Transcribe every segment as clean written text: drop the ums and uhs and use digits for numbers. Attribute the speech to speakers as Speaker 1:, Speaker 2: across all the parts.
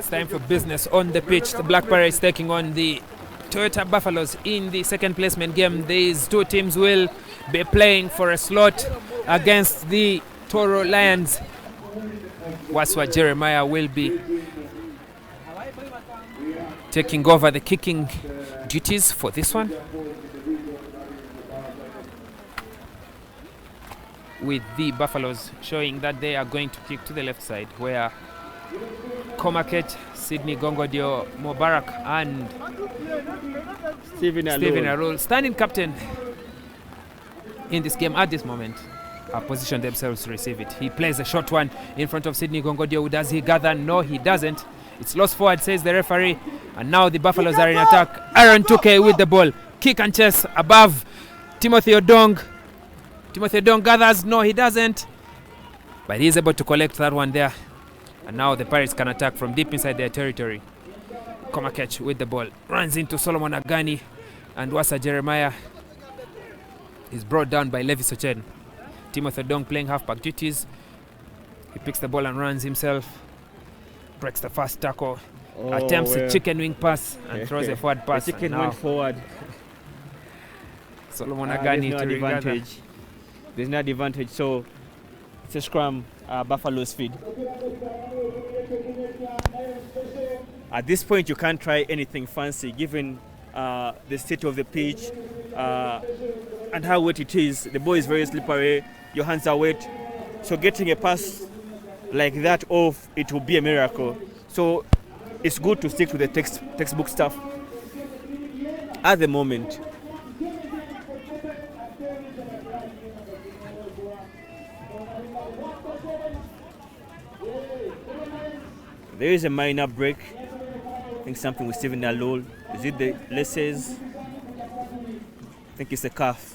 Speaker 1: It's time for business on the pitch. The Black Pirates taking on the Toyota Buffaloes in the second placement game. These two teams will be playing for a slot against the Tooro Lions. Waswa Jeremiah will be taking over the kicking duties for this one, with the Buffaloes showing that they are going to kick to the left side, where Komaket, Sydney Gongodio, Mubarak and Stephen Arul, standing captain in this game at this moment, have positioned themselves to receive it. He plays a short one in front of Sydney Gongodio. Does he gather? No, he doesn't. It's lost forward, says the referee. And now the Buffaloes are in attack. Aaron Tuke with the ball. Kick and chase above Timothy Odong. Timothy Odong gathers. No, he doesn't. But he's able to collect that one there. And now the Pirates can attack from deep inside their territory. Komakech with the ball. Runs into Solomon Agani. And Wasa Jeremiah is brought down by Levi Sochen. Timothy Odong playing halfback duties. He picks the ball and runs himself. Breaks the first tackle. Attempts a chicken wing pass and throws a forward pass.
Speaker 2: The chicken went forward.
Speaker 1: Solomon Agani
Speaker 2: to advantage. There's no advantage, so it's a scrum. Buffalo's feed. At this point, you can't try anything fancy, given the state of the pitch and how wet it is. The ball is very slippery. Your hands are wet, so getting a pass like that off, it will be a miracle. So it's good to stick to the textbook stuff at the moment. There is a minor break. I think something with Stephen Alol. Is it the laces? I think it's a calf.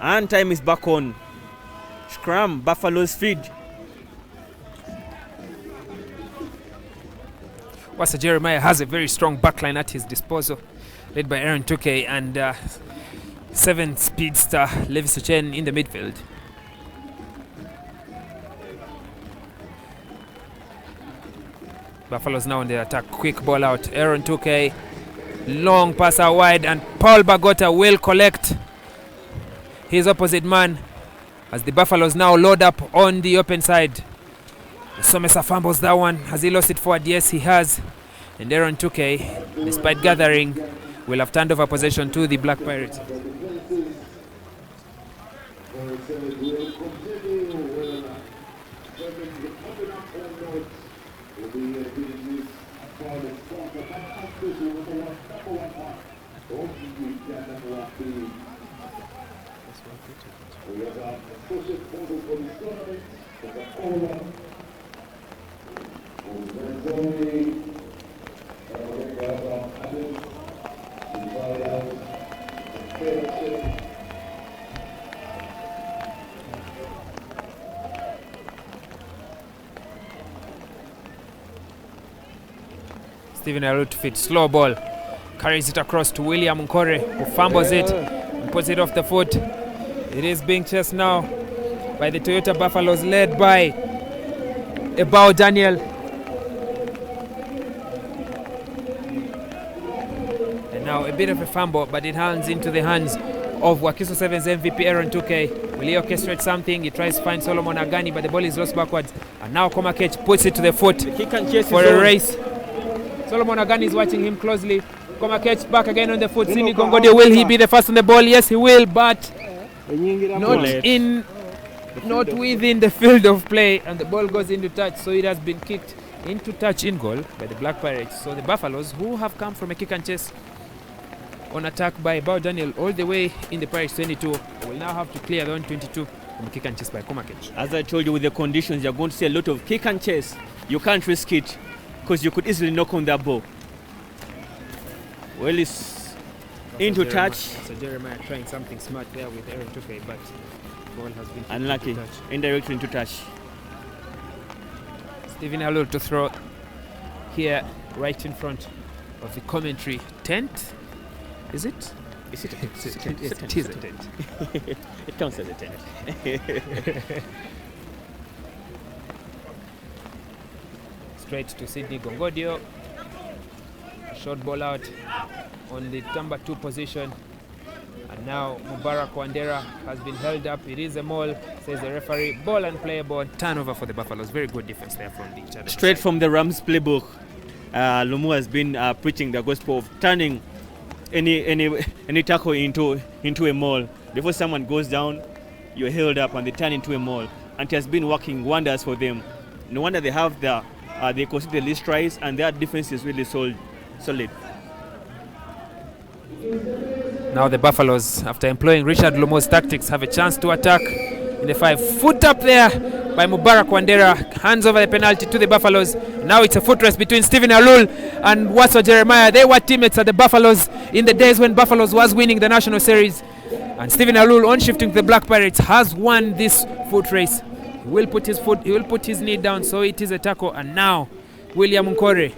Speaker 2: And time is back on. Scrum, Buffalo's feed.
Speaker 1: Wasa Jeremiah has a very strong backline at his disposal, led by Aaron Tuke and 7 speedster Levi Sochen in the midfield. Buffaloes now on the attack. Quick ball out. Aaron Tuke, long pass out wide, and Paul Bagota will collect his opposite man as the Buffaloes now load up on the open side. Somesa fumbles that one. Has he lost it forward? Yes, he has. And Aaron Tuke, despite gathering, will have turned over possession to the Black Pirates. Stephen Arut to fit, slow ball, carries it across to William Nkore, who fumbles it and puts it off the foot. It is being chased now by the Toyota Buffaloes, led by Ebao Daniel. And now a bit of a fumble, but it hands into the hands of Wakiso 7's MVP Aaron Tuke. Will he orchestrate something? He tries to find Solomon Agani, but the ball is lost backwards. And now Komakech puts it to the foot for a race. Solomon Agani is watching him closely. Komakech back again on the foot. Sini Gongodio, will he be the first on the ball? Yes, he will, but not within the field of play, and the ball goes into touch, so it has been kicked into touch in goal by the Black Pirates. So the Buffaloes, who have come from a kick and chase on attack by Bao Daniel all the way in the Pirates 22, will now have to clear the 122 from a kick and chase by Komakech.
Speaker 2: As I told you, with the conditions, you're going to see a lot of kick and chase. You can't risk it, because you could easily knock on that ball. Well, it's into touch.
Speaker 1: So Jeremiah trying something smart there with Aaron Tuke, but ball has been
Speaker 2: unlucky.
Speaker 1: Into touch.
Speaker 2: Indirectly into touch.
Speaker 1: Stephen Alul to throw here right in front of the commentary tent. Is it?
Speaker 2: Is it?
Speaker 1: It is a tent.
Speaker 2: It counts as a tennis.
Speaker 1: Straight to Sydney Gongodio. Short ball out on the number 2 position. And now Mubarak Wandera has been held up. It is a maul, says the referee. Ball unplayable. Turnover for the Buffaloes. Very good defense there from the other
Speaker 2: Straight
Speaker 1: side.
Speaker 2: from the Rams playbook. Lumu has been preaching the gospel of turning any tackle into a maul. Before someone goes down, you're held up and they turn into a maul. And it has been working wonders for them. No wonder they have they concede the least tries, and their defense is really solid.
Speaker 1: Now the Buffaloes, after employing Richard Lumo's tactics, have a chance to attack in the 5. Foot up there by Mubarak Wandera. Hands over the penalty to the Buffaloes. Now it's a foot race between Stephen Alul and Waso Jeremiah. They were teammates at the Buffaloes in the days when Buffaloes was winning the National Series. And Stephen Alul, on shifting to the Black Pirates, has won this foot race. He will put his knee down, so it is a tackle. And now William Nkore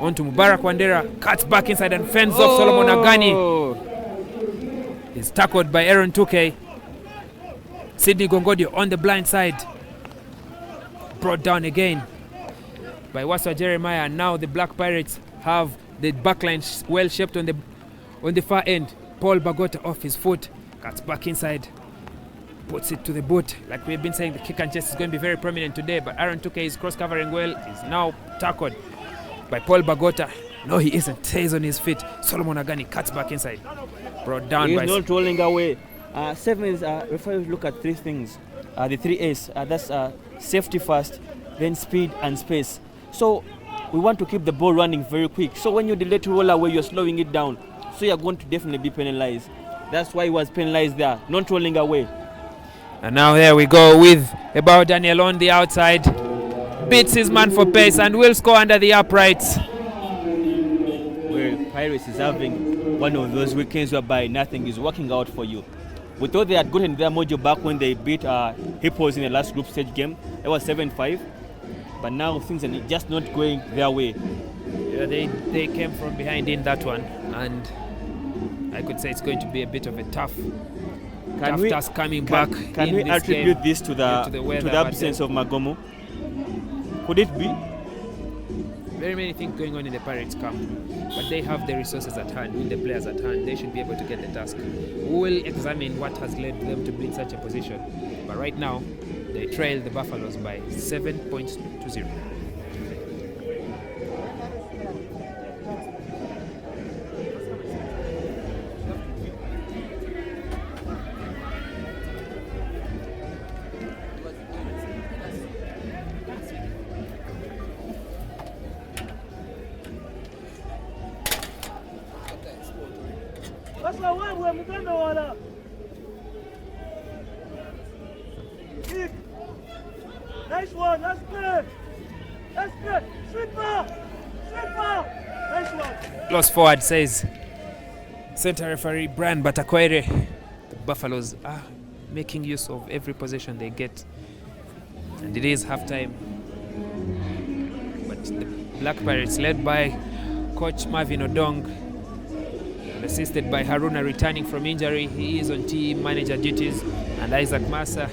Speaker 1: onto Mubarak Wandera, cuts back inside and fends off Solomon Agani. Is tackled by Aaron Tuke. Sydney Gongodio on the blind side. Brought down again by Waso Jeremiah. And now the Black Pirates have the backline well shaped on the far end. Paul Bagota off his foot, cuts back inside, puts it to the boot. Like we've been saying, the kick and chase is going to be very prominent today, but Aaron Tuke is cross-covering well. He's now tackled by Paul Bagota. No, he isn't. Stays on his feet. Solomon Agani cuts back inside. Brought down by...
Speaker 2: He's not rolling away. Sevens, referees look at 3 things. The 3 A's. That's safety first, then speed and space. So we want to keep the ball running very quick. So when you delay to roll away, you're slowing it down. So you're going to definitely be penalized. That's why he was penalized there, not rolling away.
Speaker 1: And now here we go with Ebao Daniel on the outside. Beats his man for pace and will score under the uprights.
Speaker 2: Where Pirates is having one of those weekends whereby nothing is working out for you. We thought they had gotten their mojo back when they beat Hippos in the last group stage game. It was 7-5. But now things are just not going their way.
Speaker 1: Yeah, they came from behind in that one. And I could say it's going to be a bit of a tough task coming back.
Speaker 2: Can we attribute this to the absence of Magomo? Could it be?
Speaker 1: Very many things going on in the Pirates camp, but they have the resources at hand, with the players at hand. They should be able to get the task. We will examine what has led them to be in such a position. But right now, they trail the Buffaloes by 7 points to 0.
Speaker 3: Nice one, that's good. That's good. Sweeper! Nice one.
Speaker 1: Close forward, says center referee Brian Batakwere. The Buffaloes are making use of every possession they get. And it is halftime. But the Black Pirates, led by Coach Marvin Odong, and assisted by Haruna returning from injury. He is on team manager duties. And Isaac Massa,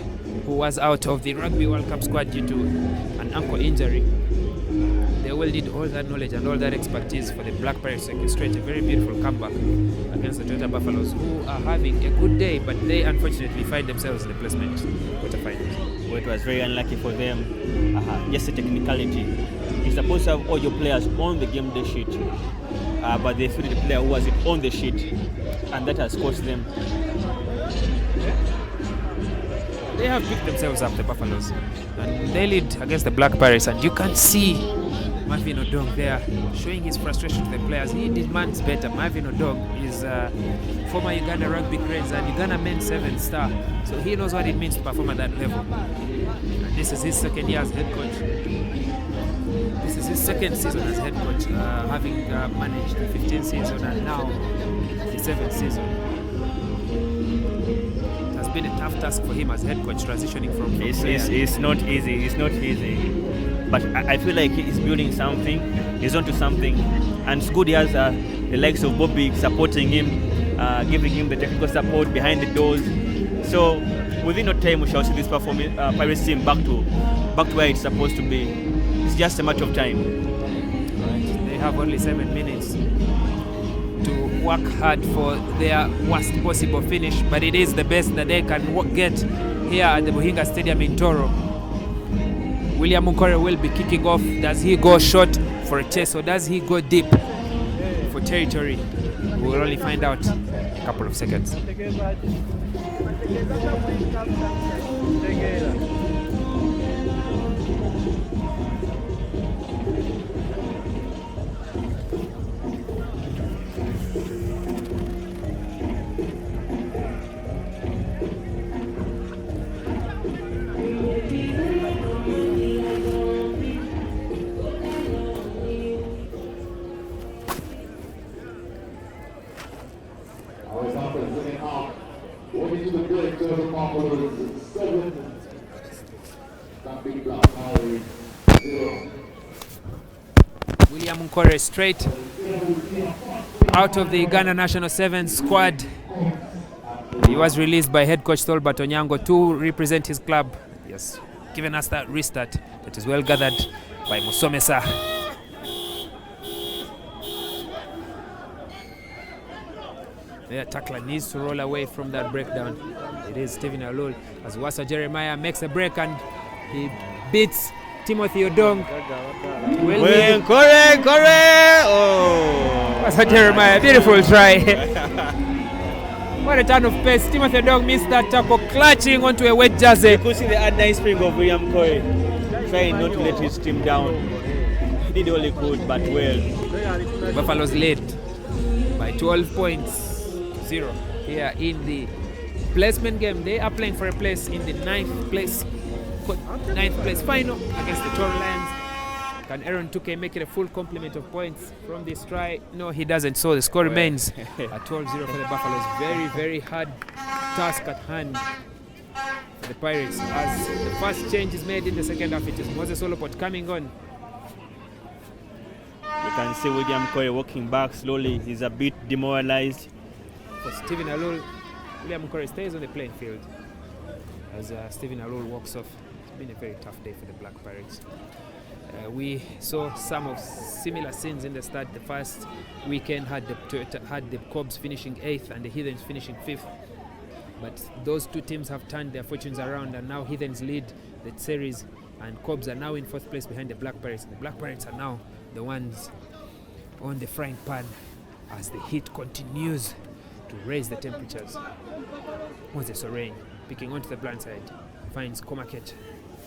Speaker 1: who was out of the Rugby World Cup squad due to an ankle injury. They will need all that knowledge and all that expertise for the Black Pirates to orchestrate a very beautiful comeback against the Toyota Buffaloes, who are having a good day, but they unfortunately find themselves in the placement quarterfinals.
Speaker 2: Well, it was very unlucky for them. Just a technicality. You're supposed to have all your players on the game day sheet, but they threw the player who wasn't on the sheet, and that has cost them.
Speaker 1: They have picked themselves up, the Buffaloes, and they lead against the Black Pirates, and you can see Marvin Odong there showing his frustration to the players. He demands better. Marvin Odong is former Uganda rugby craze and Uganda men's 7 star, so he knows what it means to perform at that level. And this is his second year as head coach. This is his second season as head coach, having managed the 15th season and now the 7th season. Been a tough task for him as head coach, transitioning from
Speaker 2: it's not easy, but I feel like he's building something. He's onto something, and it's good he has the likes of Bobby supporting him, giving him the technical support behind the doors. So within no time we shall see this Pirates team back to where it's supposed to be. It's just a matter of time.
Speaker 1: Right. They have only 7 minutes to work hard for their worst possible finish, but it is the best that they can get here at the Buhinga Stadium in Tooro. William Mukore will be kicking off. Does he go short for a chase or does he go deep for territory? We will only find out in a couple of seconds. William Mukore straight out of the Ghana National 7 squad. He was released by head coach Tolbert Onyango to represent his club. Yes, giving us that restart that is well gathered by Musomesa. The tackler needs to roll away from that breakdown. It is Stephen Alul as Wasa Jeremiah makes a break and he beats Timothy Odong.
Speaker 2: Correct. Oh.
Speaker 1: Wasa Jeremiah, beautiful try. What a turn of pace. Timothy Odong missed that tackle, clutching onto a wet jersey.
Speaker 2: You could see the nice spring of William Corey, trying not to let his team down. He did all he could, but well.
Speaker 1: Buffaloes led by 12 points. 0 here in the placement game. They are playing for a place in the 9th place final against the Tooro Lions. Can Aaron Tuke make it a full complement of points from this try? No, he doesn't. So the score remains at 12-0 for the Buffaloes. Very, very hard task at hand for the Pirates as the first change is made in the second half. It is Moses Olopot coming on.
Speaker 2: You can see William Corey walking back slowly. He's a bit demoralized.
Speaker 1: For Stephen Alul, William Mukore stays on the playing field as Stephen Alul walks off. It's been a very tough day for the Black Pirates. We saw some of similar scenes in the start. The first weekend had the Cobs finishing 8th and the Heathens finishing 5th. But those two teams have turned their fortunes around and now Heathens lead the series and Cobs are now in 4th place behind the Black Pirates. The Black Pirates are now the ones on the frying pan as the heat continues to raise the temperatures. Moses Orain picking onto the blind side finds Komaket.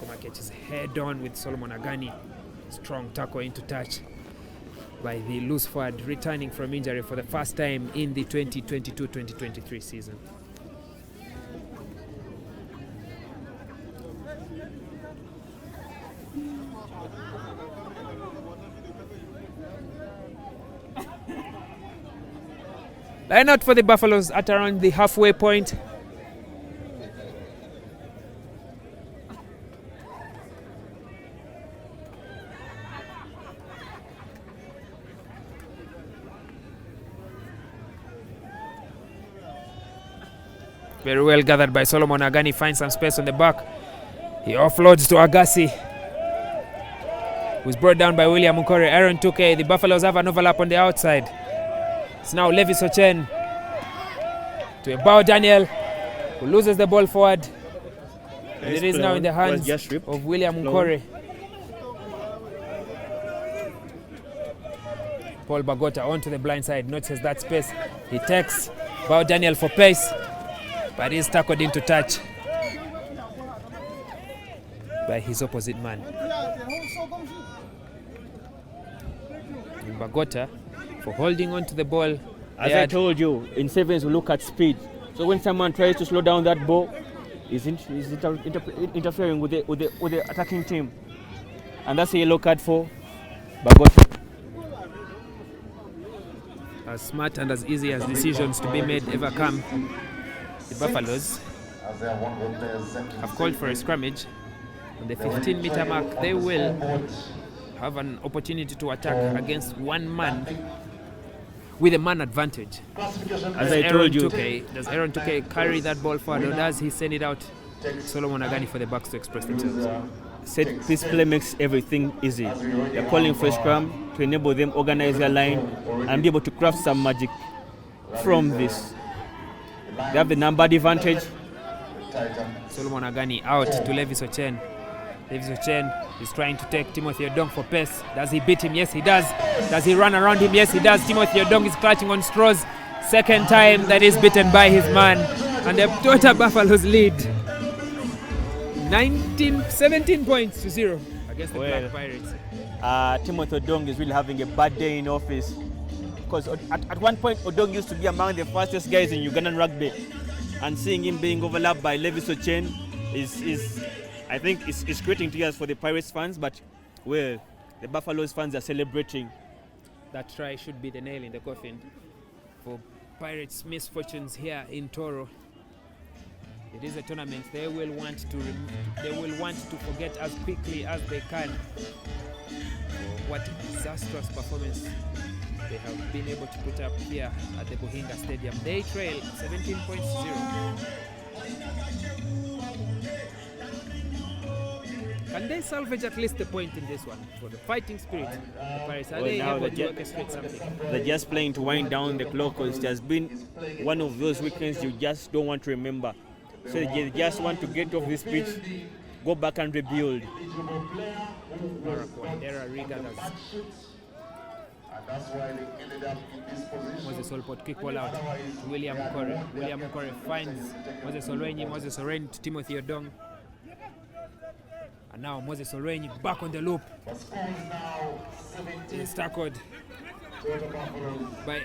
Speaker 1: Komaket is head on with Solomon Agani. Strong tackle into touch by the loose forward returning from injury for the first time in the 2022-2023 season. Line out for the Buffaloes at around the halfway point. Very well gathered by Solomon Agani, finds some space on the back. He offloads to Agassi, who's brought down by William Mukore. Aaron Tuke, the Buffaloes have an overlap on the outside. It's now Levi Sochen to a Bao Daniel, who loses the ball forward. And it is now in the hands of William Mukore. Paul Bagota onto the blind side, notices that space. He takes Bao Daniel for pace, but he's tackled into touch by his opposite man. And Bagota for holding on to the ball.
Speaker 2: As I told you, in sevens we look at speed. So when someone tries to slow down that ball, he's interfering with the attacking team. And that's a yellow card for Bagota.
Speaker 1: As smart and as easy as decisions to be made ever come, the Buffaloes have called for a scrummage. On the 15-meter mark, they will have an opportunity to attack against one man with a man advantage.
Speaker 2: As I told you,
Speaker 1: Does Aaron Tuke carry that ball forward, or does he send it out Solomon Agani for the backs to express themselves?
Speaker 2: set piece play makes everything easy. They're calling for a scrum to enable them organize their line and be able to craft some magic from this. They have the number advantage.
Speaker 1: Solomon Agani out to Levis Ochen. Levis Ochen is trying to take Timothy Odong for pace. Does he beat him? Yes, he does. Does he run around him? Yes, he does. Timothy Odong is clutching on straws. Second time that is beaten by his man. And the Toyota Buffaloes lead 17 points to 0 against the Black Pirates.
Speaker 2: Timothy Odong is really having a bad day in office. Because at one point, Odong used to be among the fastest guys in Ugandan rugby. And seeing him being overlapped by Levis Ochen is I think it's creating tears for the Pirates fans, but well, the Buffaloes fans are celebrating.
Speaker 1: That try should be the nail in the coffin for Pirates' misfortunes here in Tooro. It is a tournament they will want to forget as quickly as they can. What disastrous performance they have been able to put up here at the Buhinga Stadium. They trail 17 points to 0. Can they salvage at least a point in this one for the fighting spirit? The Pirates, are they able to orchestrate something?
Speaker 2: They're just playing to wind down the clock, because it has been one of those weekends you just don't want to remember. So they just want to get off this pitch, go back and rebuild.
Speaker 1: Moses Olpot kick ball out to William Mukore. William Mukore finds Moses Olwenyi. Moses Olwenyi to Timothy Odong. And now Moses Olwenyi back on the loop. He's tackled by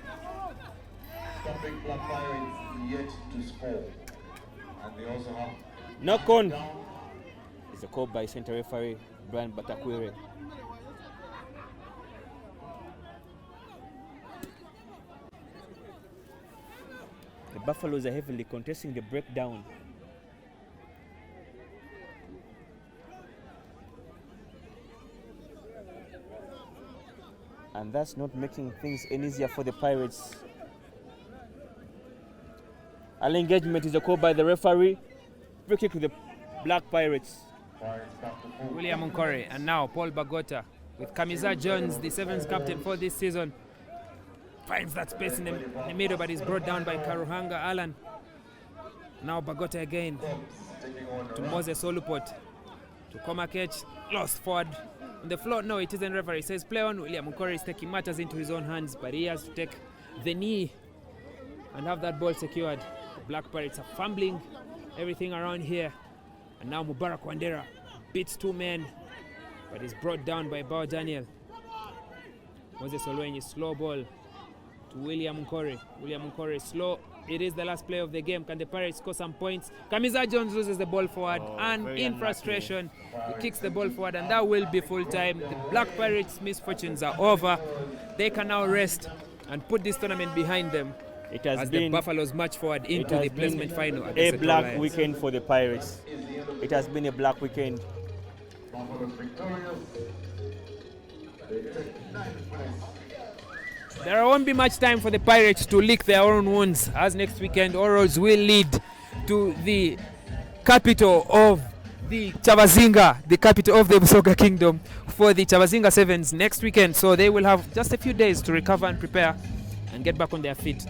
Speaker 2: knock on. It's a call by center referee Brian Batakwire. The Buffaloes are heavily contesting the breakdown. And that's not making things any easier for the Pirates. Early engagement is a call by the referee. Free kick to the Black Pirates.
Speaker 1: William Mukore, and now Paul Bagota with Kamiza Jones, the 7th captain for this season. Finds that space in the middle, but is brought down by Karuhanga Alan. Now Bagota again to Moses Olupot, to Komakech, lost forward on the floor. No, it isn't. Referee says play on. William Mukore is taking matters into his own hands, but he has to take the knee and have that ball secured. The Black Pirates are fumbling everything around here, and now Mubarak Wandera beats 2 men, but is brought down by Bao Daniel. Moses Olwenyi, slow ball to William Mukore. William Mukore slow. It is the last play of the game. Can the Pirates score some points? Kamiza Jones loses the ball forward, and in frustration, he kicks the ball forward, and that will be full time. The Black Pirates' misfortunes are over. They can now rest and put this tournament behind them.
Speaker 2: It has
Speaker 1: as
Speaker 2: been
Speaker 1: the Buffaloes march forward into the placement final.
Speaker 2: A black weekend for the Pirates. It has been a black weekend.
Speaker 1: There won't be much time for the Pirates to lick their own wounds, as next weekend Orals will lead to the capital of the Chavazinga, the capital of the Busoga Kingdom, for the Chavazinga Sevens next weekend. So they will have just a few days to recover and prepare and get back on their feet.